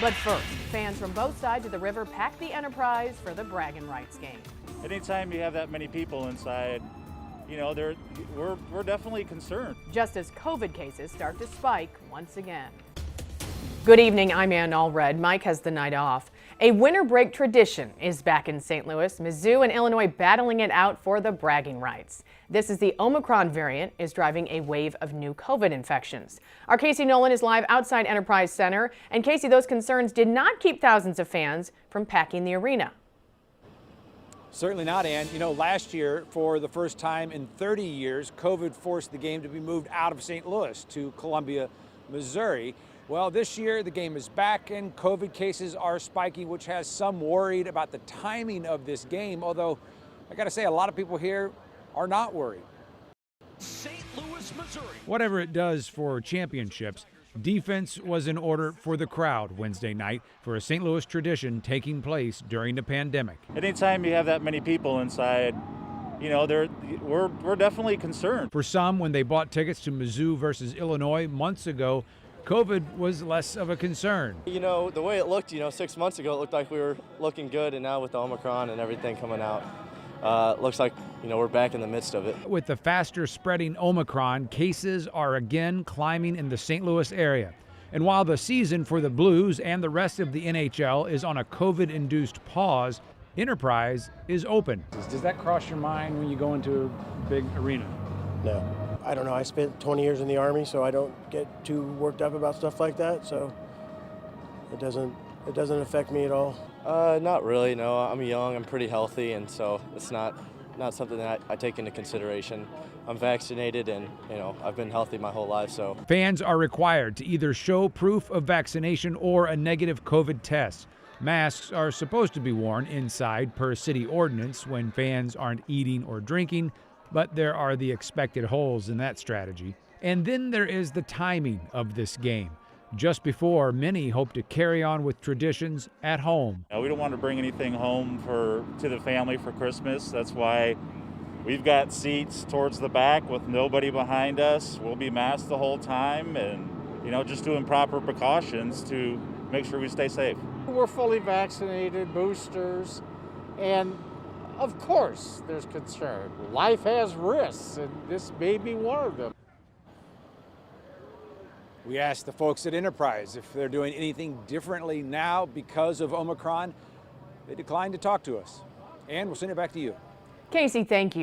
But first, fans from both sides of the river packed the Enterprise for the bragging rights game. Anytime you have that many people inside, you know, we're definitely concerned. Just as COVID cases start to spike once again. Good evening, I'm Ann Allred. Mike has the night off. A winter break tradition is back in St. Louis. Mizzou and Illinois battling it out for the bragging rights. This is the Omicron variant is driving a wave of new COVID infections. Our Casey Nolan is live outside Enterprise Center. And Casey, those concerns did not keep thousands of fans from packing the arena. Certainly not, Ann. You know, last year, for the first time in 30 years, COVID forced the game to be moved out of St. Louis to Columbia, Missouri. Well, this year the game is back and COVID cases are spiking, which has some worried about the timing of this game. Although, I got to say, a lot of people here are not worried. St. Louis, Missouri. Whatever it does for championships, defense was in order for the crowd Wednesday night for a St. Louis tradition taking place during the pandemic. Anytime you have that many people inside, you know, we're definitely concerned. For some, when they bought tickets to Mizzou versus Illinois months ago, COVID was less of a concern. You know, the way it looked, 6 months ago, it looked like we were looking good, and now with the Omicron and everything coming out, looks like, we're back in the midst of it. With the faster spreading Omicron, cases are again climbing in the St. Louis area. And while the season for the Blues and the rest of the NHL is on a COVID-induced pause, Enterprise is open. Does that cross your mind when you go into a big arena? No. I don't know. I spent 20 years in the Army, so I don't get too worked up about stuff like that. So it doesn't affect me at all. Not really, no. I'm young, I'm pretty healthy, and so it's not something that I take into consideration. I'm vaccinated and, I've been healthy my whole life, so. Fans are required to either show proof of vaccination or a negative COVID test. Masks are supposed to be worn inside per city ordinance when fans aren't eating or drinking, but there are the expected holes in that strategy. And then there is the timing of this game. Just before many hope to carry on with traditions at home. We don't want to bring anything home to the family for Christmas. That's why we've got seats towards the back with nobody behind us. We'll be masked the whole time and, just doing proper precautions to make sure we stay safe. We're fully vaccinated, boosters, and of course there's concern. Life has risks, and this may be one of them. We asked the folks at Enterprise if they're doing anything differently now because of Omicron. They declined to talk to us. And we'll send it back to you. Casey, thank you.